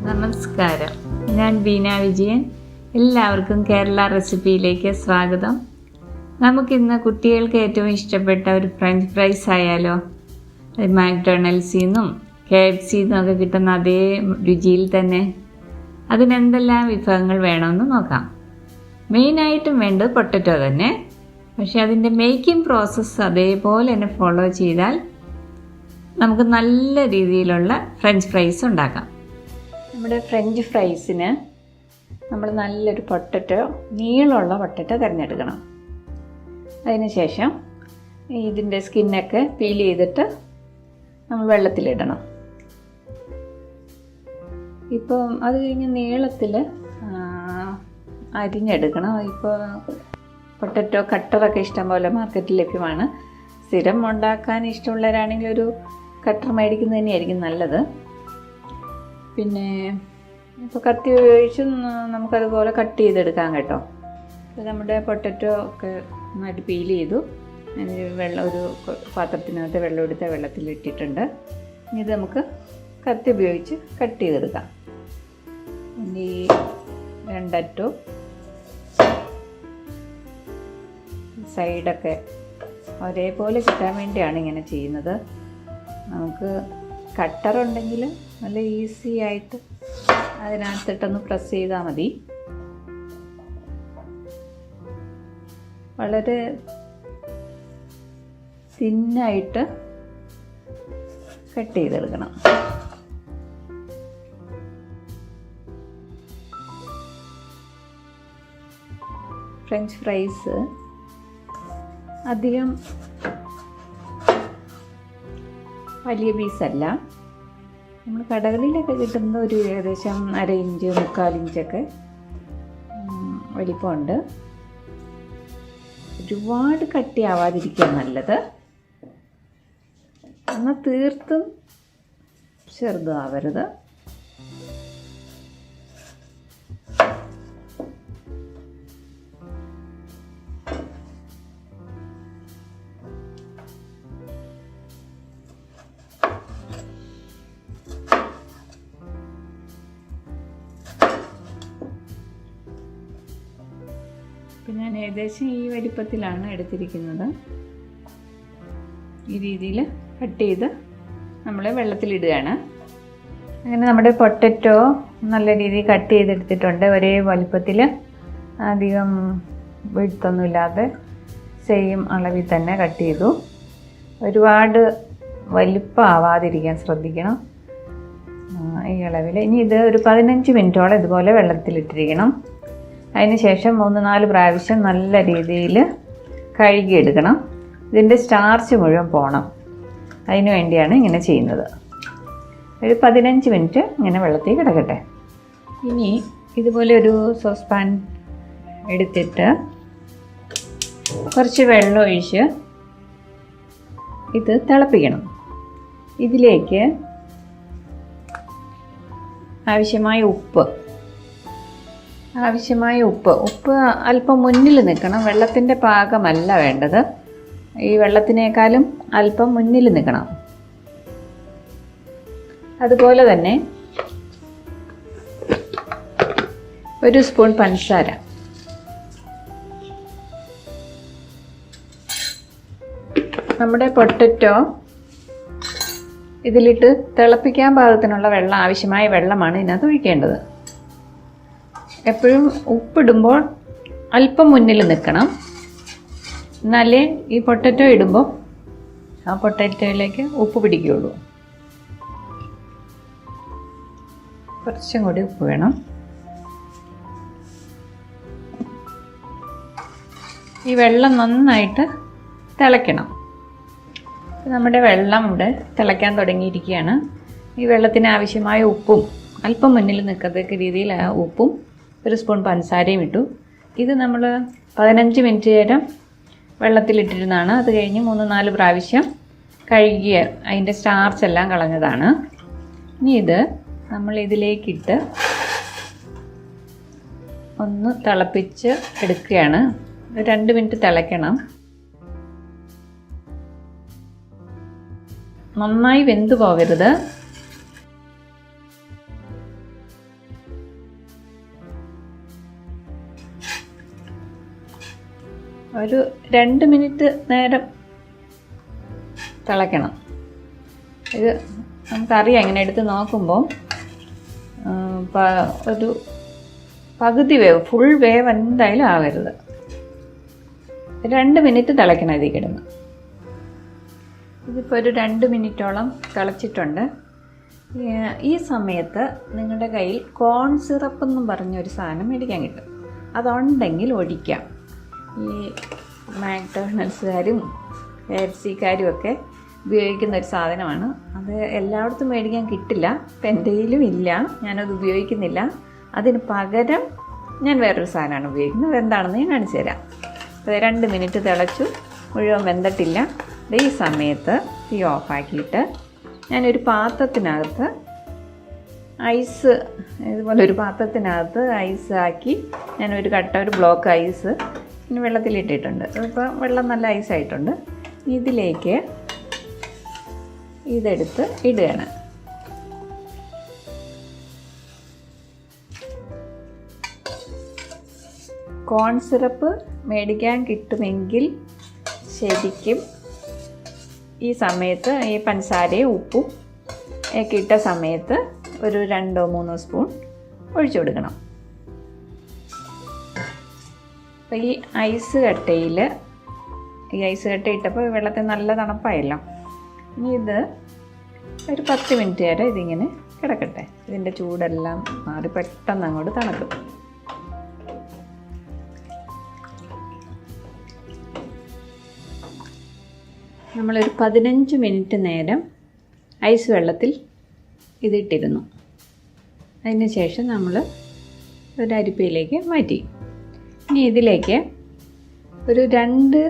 നമസ്കാരം, ഞാൻ ബീന വിജയൻ. എല്ലാവർക്കും കേരള റെസിപ്പിയിലേക്ക് സ്വാഗതം. നമുക്കിന്ന് കുട്ടികൾക്ക് ഏറ്റവും ഇഷ്ടപ്പെട്ട ഒരു ഫ്രഞ്ച് ഫ്രൈസ് ആയാലോ? മാക്ഡൊണാൾഡ്സിൽ നിന്നും KFC ഒക്കെ കിട്ടുന്ന അതേ രുചിയിൽ തന്നെ. അതിനെന്തെല്ലാം വിഭവങ്ങൾ വേണമെന്ന് നോക്കാം. മെയിനായിട്ടും വേണ്ടത് പൊട്ടറ്റോ തന്നെ. പക്ഷേ അതിൻ്റെ മേക്കിംഗ് പ്രോസസ്സ് അതേപോലെ തന്നെ ഫോളോ ചെയ്താൽ നമുക്ക് നല്ല രീതിയിലുള്ള ഫ്രഞ്ച് ഫ്രൈസ് ഉണ്ടാക്കാം. നമ്മുടെ ഫ്രഞ്ച് ഫ്രൈസിന് നമ്മൾ നല്ലൊരു പൊട്ടറ്റോ, നീളമുള്ള പൊട്ടറ്റോ തിരഞ്ഞെടുക്കണം. അതിനുശേഷം ഇതിൻ്റെ സ്കിന്നൊക്കെ പീൽ ചെയ്തിട്ട് നമ്മൾ വെള്ളത്തിലിടണം. ഇപ്പോൾ അത് കഴിഞ്ഞ് നീളത്തിൽ അരിഞ്ഞെടുക്കണം. ഇപ്പോൾ പൊട്ടറ്റോ കട്ടറൊക്കെ ഇഷ്ടംപോലെ മാർക്കറ്റിൽ ലഭ്യമാണ്. സ്ഥിരം ഉണ്ടാക്കാൻ ഇഷ്ടമുള്ളവരാണെങ്കിൽ ഒരു കട്ടർ മേടിക്കുന്നത് തന്നെയായിരിക്കും നല്ലത്. പിന്നെ ഇപ്പോൾ കത്തി ഉപയോഗിച്ച് നമുക്കതുപോലെ കട്ട് ചെയ്തെടുക്കാം കേട്ടോ. അപ്പോൾ നമ്മുടെ പൊട്ടറ്റോ ഒക്കെ നന്നായിട്ട് പീൽ ചെയ്തു. വെള്ളം ഒരു പാത്രത്തിനകത്ത് വെള്ളം എടുത്ത് വെള്ളത്തിലിട്ടിട്ടുണ്ട്. ഇനി ഇത് നമുക്ക് കത്തി ഉപയോഗിച്ച് കട്ട് ചെയ്തെടുക്കാം. ഇനി രണ്ടറ്റവും സൈഡൊക്കെ ഒരേപോലെ കിട്ടാൻ വേണ്ടിയാണ് ഇങ്ങനെ ചെയ്യുന്നത്. നമുക്ക് കട്ടറുണ്ടെങ്കിൽ നല്ല ഈസി ആയിട്ട് അതിനകത്തിട്ടൊന്ന് പ്രസ് ചെയ്താൽ മതി. വളരെ തിന്നായിട്ട് കട്ട് ചെയ്തെടുക്കണം. ഫ്രഞ്ച് ഫ്രൈസ് അധികം വലിയ പീസല്ല. നമ്മൾ കടകളിലൊക്കെ കിട്ടുന്ന ഒരു ഏകദേശം 1/2 ഇഞ്ച് 3/4 ഇഞ്ചൊക്കെ വലിപ്പമുണ്ട്. ഒരുപാട് കട്ടിയാവാതിരിക്കുക നല്ലത്. എന്നാൽ തീർത്തും ചെറുതാവരുത്. ഞാൻ ഏകദേശം ഈ വലിപ്പത്തിലാണ് എടുത്തിരിക്കുന്നത്. ഈ രീതിയിൽ കട്ട് ചെയ്ത് നമ്മൾ വെള്ളത്തിലിടുകയാണ്. അങ്ങനെ നമ്മുടെ പൊട്ടറ്റോ നല്ല രീതിയിൽ കട്ട് ചെയ്തെടുത്തിട്ടുണ്ട്. ഒരേ വലിപ്പത്തിൽ, അധികം വിടുത്തൊന്നുമില്ലാതെ സെയിം അളവിൽ തന്നെ കട്ട് ചെയ്തു. ഒരുപാട് വലിപ്പമാവാതിരിക്കാൻ ശ്രദ്ധിക്കണം ഈ അളവിൽ. ഇനി ഇത് ഒരു 15 മിനിറ്റോളം ഇതുപോലെ വെള്ളത്തിലിട്ടിരിക്കണം. അതിനുശേഷം 3-4 പ്രാവശ്യം നല്ല രീതിയിൽ കഴുകിയെടുക്കണം. ഇതിൻ്റെ സ്റ്റാർച്ച് മുഴുവൻ പോകണം. അതിനു വേണ്ടിയാണ് ഇങ്ങനെ ചെയ്യുന്നത്. ഒരു 15 മിനിറ്റ് ഇങ്ങനെ വെള്ളത്തിൽ കിടക്കട്ടെ. ഇനി ഇതുപോലെ ഒരു സോസ് പാൻ എടുത്തിട്ട് കുറച്ച് വെള്ളം ഒഴിച്ച് ഇത് തിളപ്പിക്കണം. ഇതിലേക്ക് ആവശ്യമായ ഉപ്പ് അല്പം മുന്നിൽ നിൽക്കണം. വെള്ളത്തിൻ്റെ പാകമല്ല വേണ്ടത്. ഈ വെള്ളത്തിനേക്കാളും അല്പം മുന്നിൽ നിൽക്കണം. അതുപോലെ തന്നെ 1 സ്പൂൺ പഞ്ചസാര, നമ്മുടെ പൊട്ടറ്റോ ഇതിലിട്ട് തിളപ്പിക്കാൻ പാകത്തിനുള്ള വെള്ളം, ആവശ്യമായ വെള്ളമാണ് ഇതിനകത്ത് ഒഴിക്കേണ്ടത്. എപ്പോഴും ഉപ്പിടുമ്പോൾ അല്പം മുന്നിൽ നിൽക്കണം. എന്നാലേ ഈ പൊട്ടറ്റോ ഇടുമ്പോൾ ആ പൊട്ടറ്റോയിലേക്ക് ഉപ്പ് പിടിക്കുകയുള്ളൂ. കുറച്ചും കൂടി ഉപ്പ് വേണം. ഈ വെള്ളം നന്നായിട്ട് തിളയ്ക്കണം. നമ്മുടെ വെള്ളം ഇവിടെ തിളയ്ക്കാൻ തുടങ്ങിയിരിക്കുകയാണ്. ഈ വെള്ളത്തിന് ആവശ്യമായ ഉപ്പും അല്പം മുന്നിൽ നിൽക്കത്തക്ക രീതിയിൽ ആ ഉപ്പും 1 സ്പൂൺ പഞ്ചസാരയും ഇട്ടു. ഇത് നമ്മൾ 15 മിനിറ്റ് നേരം വെള്ളത്തിലിട്ടിരുന്നതാണ്. അത് കഴിഞ്ഞ് 3-4 പ്രാവശ്യം കഴുകിയ അതിൻ്റെ സ്റ്റാർച്ച് എല്ലാം കളഞ്ഞതാണ്. ഇനി ഇത് നമ്മൾ ഇതിലേക്കിട്ട് ഒന്ന് തിളപ്പിച്ച് എടുക്കുകയാണ്. 2 മിനിറ്റ് തിളയ്ക്കണം. നന്നായി വെന്ത് പോകരുത്. ഒരു 2 മിനിറ്റ് നേരം തിളയ്ക്കണം. ഇത് നമുക്കറിയാം, ഇങ്ങനെ എടുത്ത് നോക്കുമ്പോൾ ഒരു പകുതി വേവ്, ഫുൾ വേവ് എന്തായാലും ആവരുത്. 2 മിനിറ്റ് തിളയ്ക്കണം ഇതിൽ കിടന്ന്. ഇതിപ്പോൾ ഒരു 2 മിനിറ്റോളം തിളച്ചിട്ടുണ്ട്. ഈ സമയത്ത് നിങ്ങളുടെ കയ്യിൽ കോൺ സിറപ്പ് എന്നും പറഞ്ഞൊരു സാധനം മേടിക്കാൻ കിട്ടും. അതുണ്ടെങ്കിൽ ഒഴിക്കാം. ഈ മാക്ഡൊണാൾഡ്സുകാരും KFCക്കാരും ഒക്കെ ഉപയോഗിക്കുന്ന ഒരു സാധനമാണ്. അത് എല്ലായിടത്തും മേടിക്കാൻ കിട്ടില്ല. ഇപ്പം എൻ്റെ കയ്യിലും ഇല്ല, ഞാനത് ഉപയോഗിക്കുന്നില്ല. അതിന് പകരം ഞാൻ വേറൊരു സാധനമാണ് ഉപയോഗിക്കുന്നത്. എന്താണെന്ന് ഞാൻ കാണിച്ചു തരാം. 2 മിനിറ്റ് തിളച്ചു, മുഴുവൻ വെന്തിട്ടില്ല. ഈ സമയത്ത് തീ ഓഫാക്കിയിട്ട് ഞാനൊരു പാത്രത്തിനകത്ത് ഐസ്, ഇതുപോലെ ഒരു പാത്രത്തിനകത്ത് ഐസ് ആക്കി ഞാനൊരു ഒരു ബ്ലോക്ക് ഐസ് ഇനി വെള്ളത്തിലിട്ടിട്ടുണ്ട്. ഇപ്പോൾ വെള്ളം നല്ല ഐസായിട്ടുണ്ട്. ഇതിലേക്ക് ഇതെടുത്ത് ഇടുകയാണ്. കോൺ സിറപ്പ് മേടിക്കാൻ കിട്ടുമെങ്കിൽ ശരിക്കും ഈ സമയത്ത് ഈ പഞ്ചസാരയും ഉപ്പും ഒക്കെ ഇട്ട സമയത്ത് ഒരു 2-3 സ്പൂൺ ഒഴിച്ചു കൊടുക്കണം. അപ്പോൾ ഈ ഐസ് കട്ട ഇട്ടപ്പോൾ വെള്ളത്തിൽ നല്ല തണുപ്പായല്ലോ. ഇനി ഇത് ഒരു 10 മിനിറ്റ് വരെ ഇതിങ്ങനെ കിടക്കട്ടെ. ഇതിൻ്റെ ചൂടെല്ലാം മാറി പെട്ടെന്ന് അങ്ങോട്ട് തണുക്കും. നമ്മളൊരു 15 മിനിറ്റ് നേരം ഐസ് വെള്ളത്തിൽ ഇതിട്ടിരുന്നു. അതിന് ശേഷം നമ്മൾ ഒരു അരിപ്പയിലേക്ക് മാറ്റി. ഇനി ഇതിലേക്ക് ഒരു 2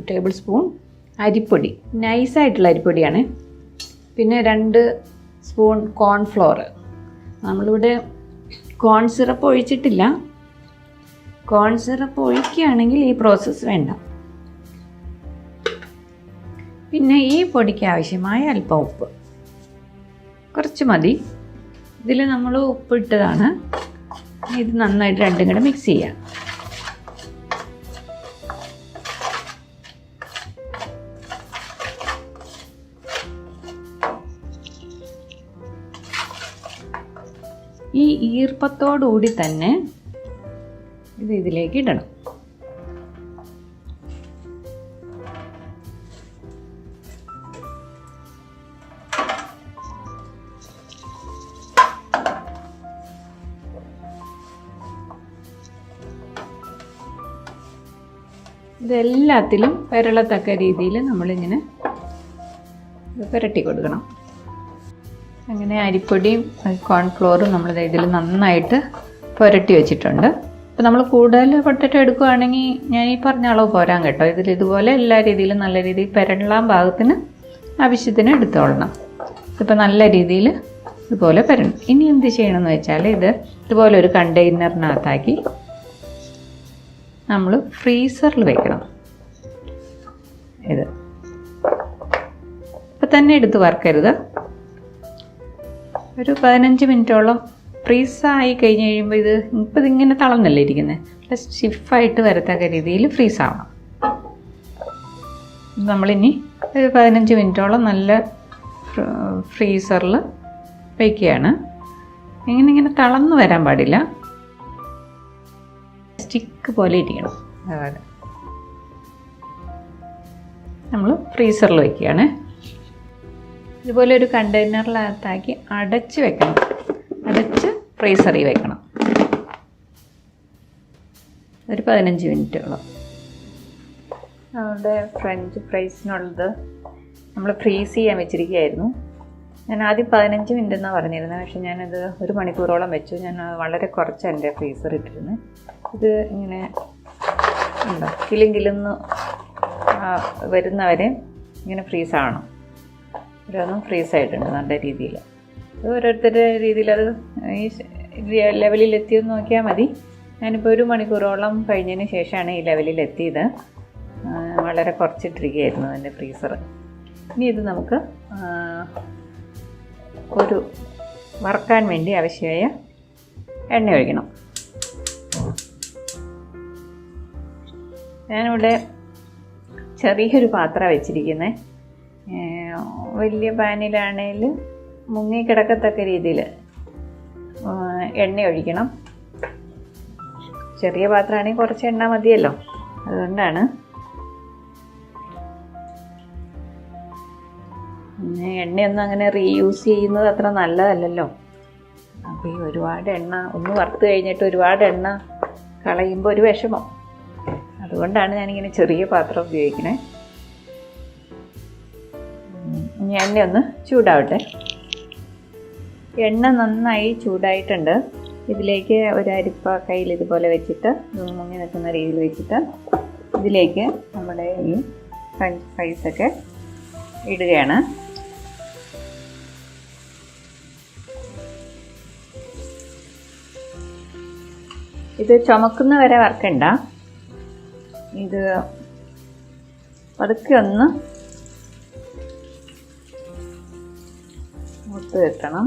ടേബിൾ സ്പൂൺ അരിപ്പൊടി, നൈസായിട്ടുള്ള അരിപ്പൊടിയാണ്. പിന്നെ 2 സ്പൂൺ കോൺഫ്ലോർ. നമ്മളിവിടെ കോൺ സിറപ്പ് ഒഴിച്ചിട്ടില്ല. കോൺ സിറപ്പ് ഒഴിക്കുകയാണെങ്കിൽ ഈ പ്രോസസ്സ് വേണ്ട. പിന്നെ ഈ പൊടിക്ക് ആവശ്യമായ അല്പം ഉപ്പ്, കുറച്ച് മതി. ഇതിൽ നമ്മൾ ഉപ്പിട്ടതാണ്. ഇത് നന്നായിട്ട് രണ്ടും കൂടെ മിക്സ് ചെയ്യാം. ഈ ഈർപ്പത്തോടുകൂടി തന്നെ ഇതിലേക്ക് ഇടണം. ഇതെല്ലാത്തിലും പുരളത്തക്ക രീതിയിൽ നമ്മളിങ്ങനെ പുരട്ടി കൊടുക്കണം. അങ്ങനെ അരിപ്പൊടിയും കോൺഫ്ലോറും നമ്മൾ ഇതിൽ നന്നായിട്ട് പുരട്ടി വെച്ചിട്ടുണ്ട്. അപ്പോൾ നമ്മൾ കൂടുതൽ പൊട്ടറ്റോ എടുക്കുകയാണെങ്കിൽ ഞാൻ ഈ പറഞ്ഞ അളവ് പോരാൻ കേട്ടോ. ഇതുപോലെ എല്ലാ രീതിയിലും നല്ല രീതിയിൽ പുരളാൻ പാകത്തിന് ആവശ്യത്തിന് എടുത്തോളണം. ഇതിപ്പോൾ നല്ല രീതിയിൽ ഇതുപോലെ പുരണം. ഇനി എന്ത് ചെയ്യണമെന്ന് വെച്ചാൽ ഇതുപോലെ ഒരു കണ്ടെയ്നറിനകത്താക്കി നമ്മൾ ഫ്രീസറിൽ വെക്കണം. ഇപ്പം തന്നെ എടുത്ത് വറക്കരുത്. ഒരു 15 മിനിറ്റോളം ഫ്രീസായി കഴിഞ്ഞ് കഴിയുമ്പോൾ ഇതിങ്ങനെ തളർന്നല്ലേ ഇരിക്കുന്നത്, പ്ലസ് സ്റ്റിഫായിട്ട് വരത്തക്ക രീതിയിൽ ഫ്രീസാവണം. നമ്മളിനി ഒരു 15 മിനിറ്റോളം നല്ല ഫ്രീസറിൽ വയ്ക്കുകയാണ്. ഇങ്ങനെ തളർന്നു വരാൻ പാടില്ല, സ്റ്റിക്ക് പോലെ ഇരിക്കണം. അതുപോലെ നമ്മൾ ഫ്രീസറിൽ വയ്ക്കുകയാണ്. ഇതുപോലെ ഒരു കണ്ടെയ്നറിനകത്താക്കി അടച്ച് വെക്കണം. അടച്ച് ഫ്രീസറിൽ വെക്കണം ഒരു 15 മിനിറ്റോളം. നമ്മുടെ ഫ്രഞ്ച് ഫ്രൈസിനുള്ളത് നമ്മൾ ഫ്രീസ് ചെയ്യാൻ വെച്ചിരിക്കുകയായിരുന്നു. ഞാൻ ആദ്യം 15 മിനിറ്റ് എന്നാണ് പറഞ്ഞിരുന്നത്, പക്ഷേ ഞാനത് 1 മണിക്കൂറോളം വെച്ചു. ഞാൻ വളരെ കുറച്ച് എൻ്റെ ഫ്രീസർ ഇട്ടിരുന്നു. ഇത് ഇങ്ങനെ ഉണ്ടോ കിലുന്ന് വരുന്നവരെ ഇങ്ങനെ ഫ്രീസാവണം. ഓരോന്നും ഫ്രീസായിട്ടുണ്ട് നല്ല രീതിയിൽ. അത് ഓരോരുത്തരുടെ രീതിയിൽ അത് ലെവലിലെത്തിയെന്ന് നോക്കിയാൽ മതി. ഞാനിപ്പോൾ 1 മണിക്കൂറോളം കഴിഞ്ഞതിന് ശേഷമാണ് ഈ ലെവലിലെത്തിയത്. വളരെ കുറച്ചിട്ടിരിക്കുകയായിരുന്നു എൻ്റെ ഫ്രീസർ. ഇനി ഇത് നമുക്ക് ഒരു വറുക്കാൻ വേണ്ടി ആവശ്യമായ എണ്ണ ഒഴിക്കണം. ഞാനിവിടെ ചെറിയൊരു പാത്രം വെച്ചിരിക്കുന്നത്. വലിയ പാനിലാണെങ്കിൽ മുങ്ങിക്കിടക്കത്തക്ക രീതിയിൽ എണ്ണ ഒഴിക്കണം. ചെറിയ പാത്രമാണെങ്കിൽ കുറച്ച് എണ്ണ മതിയല്ലോ, അതുകൊണ്ടാണ്. പിന്നെ എണ്ണയൊന്നും അങ്ങനെ റീയൂസ് ചെയ്യുന്നത് അത്ര നല്ലതല്ലല്ലോ. അപ്പോൾ ഈ ഒരുപാട് എണ്ണ ഒന്ന് വറുത്ത് കഴിഞ്ഞിട്ട് ഒരുപാട് എണ്ണ കളയുമ്പോൾ ഒരു വിഷമം. അതുകൊണ്ടാണ് ഞാനിങ്ങനെ ചെറിയ പാത്രം ഉപയോഗിക്കണേ. ഇനി എണ്ണ ഒന്ന് ചൂടാവട്ടെ. എണ്ണ നന്നായി ചൂടായിട്ടുണ്ട്. ഇതിലേക്ക് ഒരു അരിപ്പ കയ്യിൽ ഇതുപോലെ വെച്ചിട്ട് മുങ്ങി നിൽക്കുന്ന രീതിയിൽ വെച്ചിട്ട് ഇതിലേക്ക് നമ്മുടെ ഈ ഫ്രഞ്ച് ഫ്രൈസൊക്കെ ഇടുകയാണ്. ഇത് ചുമക്കുന്ന വരെ വറക്കണ്ട. ഇത് പതുക്കെ ഒന്ന് മൂത്ത് വെക്കണം.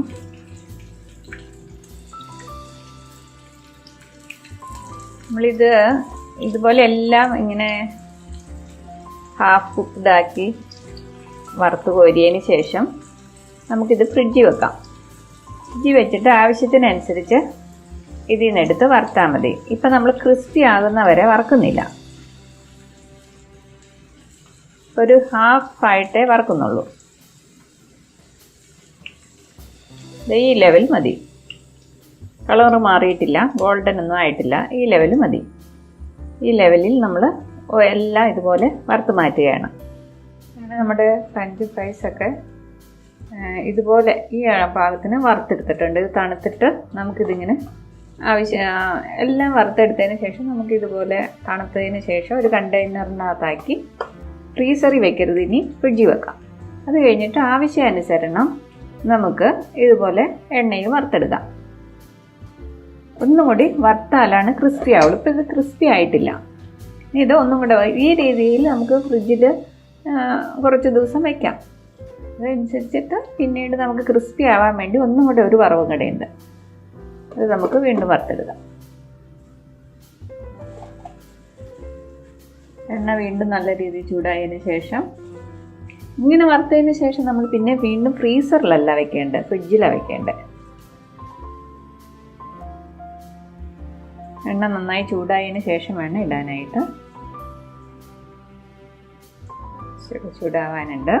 നമ്മളിത് ഇതുപോലെ എല്ലാം ഇങ്ങനെ ഹാഫ് കുക്ക്ഡാക്കി വറുത്ത് കോരിയതിന് ശേഷം നമുക്കിത് ഫ്രിഡ്ജിൽ വെക്കാം. ഫ്രിഡ്ജിൽ വെച്ചിട്ട് ആവശ്യത്തിനനുസരിച്ച് ഇതിൽ നിന്നെടുത്ത് വറുത്താൽ മതി. ഇപ്പം നമ്മൾ ക്രിസ്പി ആകുന്ന വരെ വറക്കുന്നില്ല. ഒരു ഹാഫായിട്ടേ വറക്കുന്നുള്ളൂ. ഈ ലെവൽ മതി. കളർ മാറിയിട്ടില്ല, ഗോൾഡൻ ഒന്നും ആയിട്ടില്ല. ഈ ലെവൽ മതി. ഈ ലെവലിൽ നമ്മൾ എല്ലാം ഇതുപോലെ വറുത്ത് മാറ്റുകയാണ്. അങ്ങനെ നമ്മുടെ ഫ്രഞ്ച് ഫ്രൈസൊക്കെ ഇതുപോലെ ഈ പാകത്തിന് വറുത്തെടുത്തിട്ടുണ്ട്. ഇത് തണുത്തിട്ട് നമുക്കിതിങ്ങനെ എല്ലാം വറുത്തെടുത്തതിന് ശേഷം നമുക്കിതുപോലെ തണുത്തതിന് ശേഷം ഒരു കണ്ടെയ്നറിനകത്താക്കി ഫ്രീസറിൽ വെക്കരുത്, ഇനി ഫ്രിഡ്ജിൽ വെക്കാം. അത് കഴിഞ്ഞിട്ട് ആവശ്യാനുസരണം നമുക്ക് ഇതുപോലെ എണ്ണയിൽ വറുത്തെടുക്കാം. ഒന്നും കൂടി വറുത്താലാണ് ക്രിസ്പി ആവുള്ളൂ. ഇപ്പോൾ ഇത് ക്രിസ്പി ആയിട്ടില്ല. ഇത് ഒന്നും കൂടെ ഈ രീതിയിൽ നമുക്ക് ഫ്രിഡ്ജിൽ കുറച്ച് ദിവസം വയ്ക്കാം. അതനുസരിച്ചിട്ട് പിന്നീട് നമുക്ക് ക്രിസ്പി ആവാൻ വേണ്ടി ഒന്നും കൂടെ ഒരു വറവും കൂടെയുണ്ട്. അത് നമുക്ക് വീണ്ടും വറുത്തെടുക്കാം. എണ്ണ വീണ്ടും നല്ല രീതിയിൽ ചൂടായതിന് ശേഷം ഇങ്ങനെ വറുത്തതിന് ശേഷം നമ്മൾ പിന്നെ വീണ്ടും ഫ്രീസറിലല്ല വെക്കേണ്ടത്, ഫ്രിഡ്ജിലാണ് വെക്കേണ്ടത്. എണ്ണ നന്നായി ചൂടായതിന് ശേഷം വേണം ഇടാനായിട്ട്. ചൂടാവാനുണ്ട്.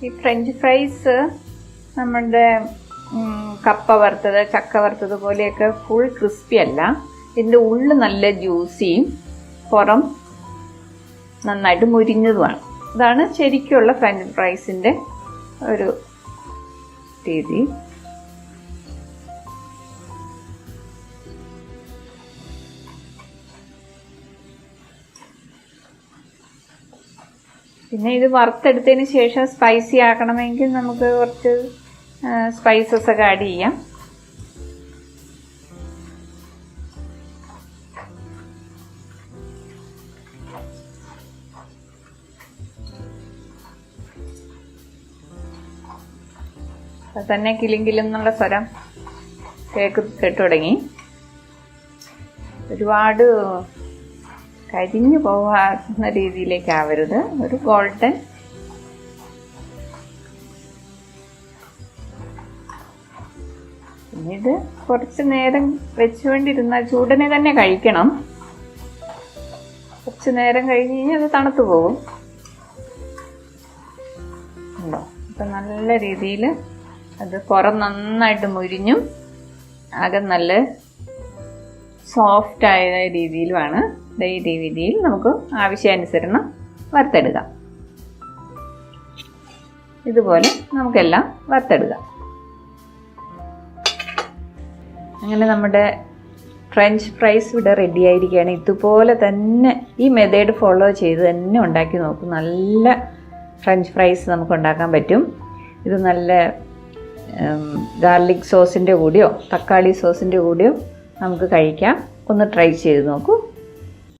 ഈ ഫ്രഞ്ച് ഫ്രൈസ് നമ്മുടെ കപ്പ വറുത്തത്, ചക്ക വറുത്തത് പോലെയൊക്കെ ഫുൾ ക്രിസ്പി അല്ല. ഇതിൻ്റെ ഉള്ളിൽ നല്ല ജ്യൂസിയും പുറം നന്നായിട്ട് മുരിഞ്ഞതുമാണ്. ഇതാണ് ശരിക്കുള്ള ഫ്രഞ്ച് ഫ്രൈസിൻ്റെ ഒരു രീതി. പിന്നെ ഇത് വറുത്തെടുത്തതിന് ശേഷം സ്പൈസി ആക്കണമെങ്കിൽ നമുക്ക് കുറച്ച് സ്പൈസസ് ഒക്കെ ആഡ് ചെയ്യാം. അപ്പം തന്നെ കിലും എന്നുള്ള സ്വരം കേട്ടു തുടങ്ങി. ഒരുപാട് കരിഞ്ഞു പോകാവുന്ന രീതിയിലേക്കാവരുത്, ഒരു ഗോൾഡൻ ഇത് കുറച്ച് നേരം വെച്ചുകൊണ്ടിരുന്നാൽ ചൂടനെ തന്നെ കഴിക്കണം. കുറച്ച് നേരം കഴിഞ്ഞ് കഴിഞ്ഞാൽ അത് തണുത്ത് പോകും. ഉണ്ടോ? അപ്പം നല്ല രീതിയിൽ അത് പുറം നന്നായിട്ട് മുരിഞ്ഞും ആകെ നല്ല സോഫ്റ്റായ രീതിയിലുമാണ്. ഈ രീതിയിൽ നമുക്ക് ആവശ്യാനുസരണം വറുത്തെടുക്കാം. ഇതുപോലെ നമുക്കെല്ലാം വറുത്തെടുക്കാം. അങ്ങനെ നമ്മുടെ ഫ്രഞ്ച് ഫ്രൈസ് ഇവിടെ റെഡി ആയിരിക്കുകയാണ്. ഇതുപോലെ തന്നെ ഈ മെത്തേഡ് ഫോളോ ചെയ്ത് തന്നെ ഉണ്ടാക്കി നോക്കും. നല്ല ഫ്രഞ്ച് ഫ്രൈസ് നമുക്ക് ഉണ്ടാക്കാൻ പറ്റും. ഇത് നല്ല ഗാർലിക് സോസിൻ്റെ കൂടെയോ തക്കാളി സോസിൻ്റെ കൂടെയോ നമുക്ക് കഴിക്കാം. ഒന്ന് ട്രൈ ചെയ്ത് നോക്കൂ.